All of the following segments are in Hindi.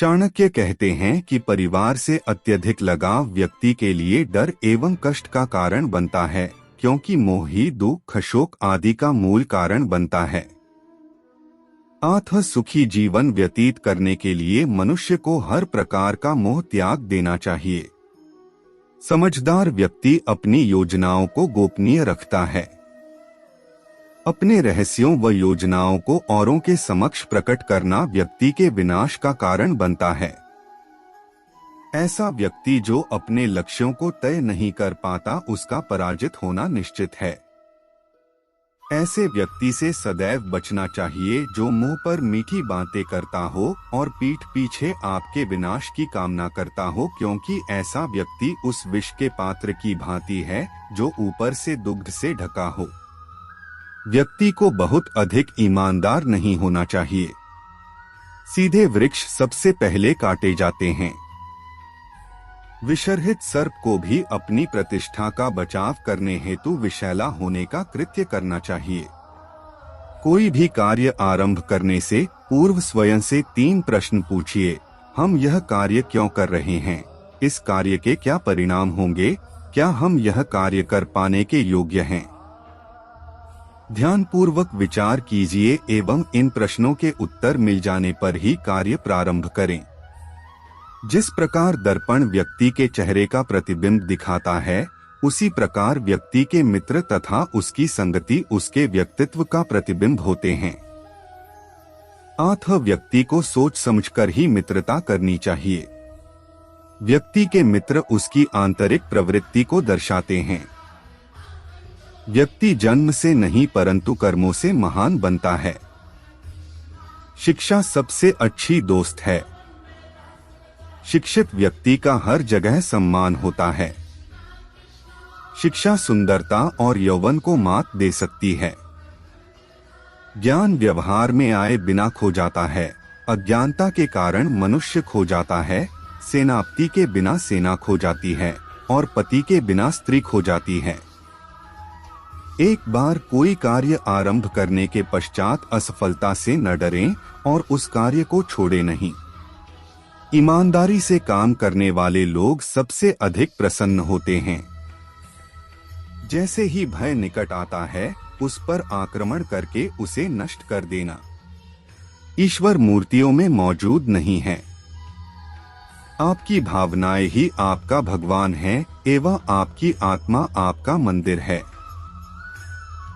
चाणक्य कहते हैं कि परिवार से अत्यधिक लगाव व्यक्ति के लिए डर एवं कष्ट का कारण बनता है, क्योंकि मोह ही दुख, शोक आदि का मूल कारण बनता है। सुखी जीवन व्यतीत करने के लिए मनुष्य को हर प्रकार का मोह त्याग देना चाहिए। समझदार व्यक्ति अपनी योजनाओं को गोपनीय रखता है। अपने रहस्यों व योजनाओं को औरों के समक्ष प्रकट करना व्यक्ति के विनाश का कारण बनता है। ऐसा व्यक्ति जो अपने लक्ष्यों को तय नहीं कर पाता, उसका पराजित होना निश्चित है। ऐसे व्यक्ति से सदैव बचना चाहिए जो मुंह पर मीठी बातें करता हो और पीठ पीछे आपके विनाश की कामना करता हो, क्योंकि ऐसा व्यक्ति उस विष के पात्र की भांति है जो ऊपर से दुग्ध से ढका हो। व्यक्ति को बहुत अधिक ईमानदार नहीं होना चाहिए। सीधे वृक्ष सबसे पहले काटे जाते हैं। विषरहित सर्प को भी अपनी प्रतिष्ठा का बचाव करने हेतु विषैला होने का कृत्य करना चाहिए। कोई भी कार्य आरंभ करने से पूर्व स्वयं से 3 प्रश्न पूछिए। हम यह कार्य क्यों कर रहे हैं? इस कार्य के क्या परिणाम होंगे? क्या हम यह कार्य कर पाने के योग्य हैं? ध्यानपूर्वक विचार कीजिए एवं इन प्रश्नों के उत्तर मिल जाने पर ही कार्य प्रारंभ करें। जिस प्रकार दर्पण व्यक्ति के चेहरे का प्रतिबिंब दिखाता है, उसी प्रकार व्यक्ति के मित्र तथा उसकी संगति उसके व्यक्तित्व का प्रतिबिंब होते हैं। व्यक्ति को सोच समझकर ही मित्रता करनी चाहिए। व्यक्ति के मित्र उसकी आंतरिक प्रवृत्ति को दर्शाते हैं। व्यक्ति जन्म से नहीं परंतु कर्मों से महान बनता है। शिक्षा सबसे अच्छी दोस्त है। शिक्षित व्यक्ति का हर जगह सम्मान होता है। शिक्षा सुंदरता और यौवन को मात दे सकती है। ज्ञान व्यवहार में आए बिना खो जाता है। अज्ञानता के कारण मनुष्य खो जाता है। सेनापति के बिना सेना खो जाती है और पति के बिना स्त्री खो जाती है। एक बार कोई कार्य आरंभ करने के पश्चात असफलता से न डरें और उस कार्य को छोड़े नहीं। ईमानदारी से काम करने वाले लोग सबसे अधिक प्रसन्न होते हैं। जैसे ही भय निकट आता है, उस पर आक्रमण करके उसे नष्ट कर देना। ईश्वर मूर्तियों में मौजूद नहीं है। आपकी भावनाएं ही आपका भगवान है एवं आपकी आत्मा आपका मंदिर है।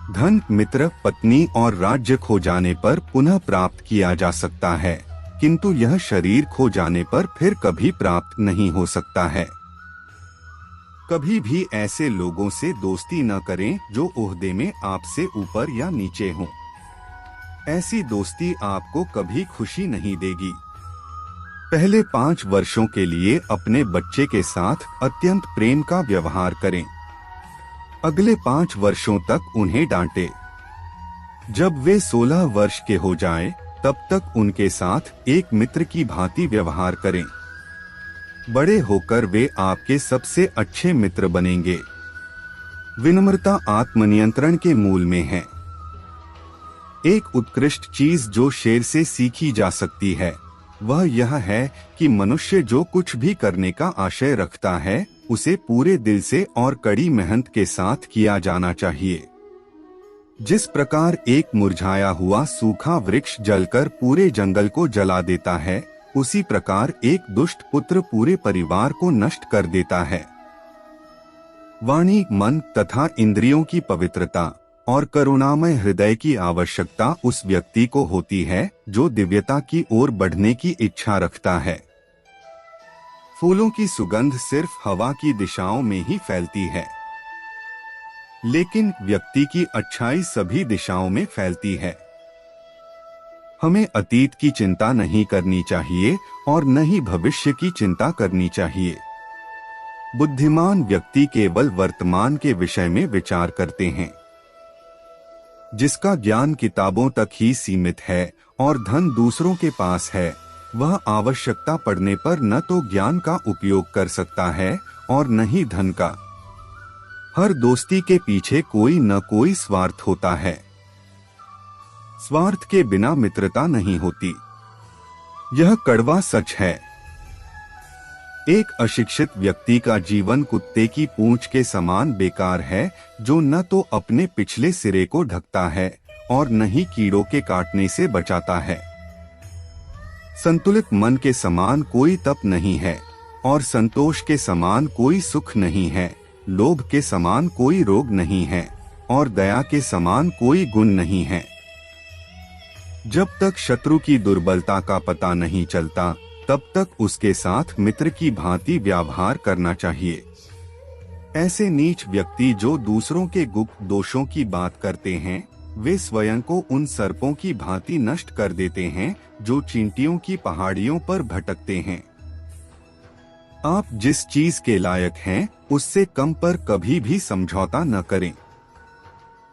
धन, मित्र, पत्नी और राज्य खो जाने पर पुनः प्राप्त किया जा सकता है, किंतु यह शरीर खो जाने पर फिर कभी प्राप्त नहीं हो सकता है। कभी भी ऐसे लोगों से दोस्ती न करें जो ओहदे में आपसे ऊपर या नीचे हों। ऐसी दोस्ती आपको कभी खुशी नहीं देगी। पहले 5 वर्षों के लिए अपने बच्चे के साथ अत्यंत प्रेम का व्यवहार करें। अगले 5 वर्षों तक उन्हें डांटें। जब वे 16 वर्ष के हो जाएं, तब तक उनके साथ एक मित्र की भांति व्यवहार करें। बड़े होकर वे आपके सबसे अच्छे मित्र बनेंगे। विनम्रता आत्मनियंत्रण के मूल में है। एक उत्कृष्ट चीज जो शेर से सीखी जा सकती है, वह यह है कि मनुष्य जो कुछ भी करने का आशय रखता है, उसे पूरे दिल से और कड़ी मेहनत के साथ किया जाना चाहिए। जिस प्रकार एक मुरझाया हुआ सूखा वृक्ष जलकर पूरे जंगल को जला देता है, उसी प्रकार एक दुष्ट पुत्र पूरे परिवार को नष्ट कर देता है। वाणी, मन तथा इंद्रियों की पवित्रता और करुणामय हृदय की आवश्यकता उस व्यक्ति को होती है जो दिव्यता की ओर बढ़ने की इच्छा रखता है। फूलों की सुगंध सिर्फ हवा की दिशाओं में ही फैलती है, लेकिन व्यक्ति की अच्छाई सभी दिशाओं में फैलती है। हमें अतीत की चिंता नहीं करनी चाहिए और न ही भविष्य की चिंता करनी चाहिए। बुद्धिमान व्यक्ति केवल वर्तमान के विषय में विचार करते हैं। जिसका ज्ञान किताबों तक ही सीमित है और धन दूसरों के पास है, वह आवश्यकता पड़ने पर न तो ज्ञान का उपयोग कर सकता है और न ही धन का। हर दोस्ती के पीछे कोई न कोई स्वार्थ होता है। स्वार्थ के बिना मित्रता नहीं होती। यह कड़वा सच है। एक अशिक्षित व्यक्ति का जीवन कुत्ते की पूंछ के समान बेकार है, जो न तो अपने पिछले सिरे को ढकता है और न ही कीड़ों के काटने से बचाता है। संतुलित मन के समान कोई तप नहीं है और संतोष के समान कोई सुख नहीं है। लोभ के समान कोई रोग नहीं है और दया के समान कोई गुण नहीं है। जब तक शत्रु की दुर्बलता का पता नहीं चलता, तब तक उसके साथ मित्र की भांति व्यवहार करना चाहिए। ऐसे नीच व्यक्ति जो दूसरों के गुप्त दोषों की बात करते हैं, वे स्वयं को उन सर्पों की भांति नष्ट कर देते हैं जो चींटियों की पहाड़ियों पर भटकते हैं। आप जिस चीज के लायक हैं, उससे कम पर कभी भी समझौता न करें।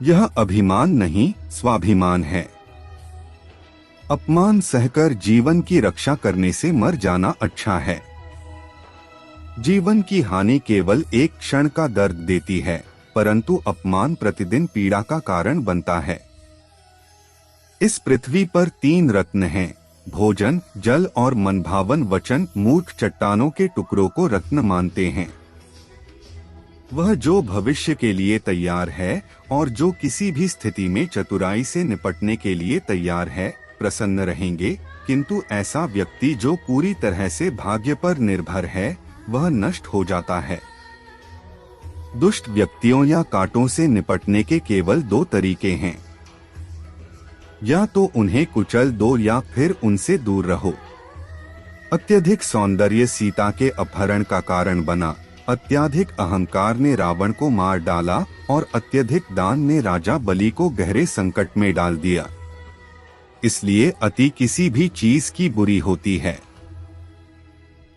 यह अभिमान नहीं, स्वाभिमान है। अपमान सहकर जीवन की रक्षा करने से मर जाना अच्छा है। जीवन की हानि केवल एक क्षण का दर्द देती है, परंतु अपमान प्रतिदिन पीड़ा का कारण बनता है। इस पृथ्वी पर 3 रत्न हैं: भोजन, जल और मनभावन वचन। मूर्ख चट्टानों के टुकड़ों को रत्न मानते हैं। वह जो भविष्य के लिए तैयार है और जो किसी भी स्थिति में चतुराई से निपटने के लिए तैयार है, प्रसन्न रहेंगे। किंतु ऐसा व्यक्ति जो पूरी तरह से भाग्य पर निर्भर है, वह नष्ट हो जाता है। दुष्ट व्यक्तियों या कांटों से निपटने के केवल 2 तरीके हैं: या तो उन्हें कुचल दो या फिर उनसे दूर रहो। अत्यधिक सौंदर्य सीता के अपहरण का कारण बना, अत्यधिक अहंकार ने रावण को मार डाला और अत्यधिक दान ने राजा बलि को गहरे संकट में डाल दिया। इसलिए अति किसी भी चीज की बुरी होती है।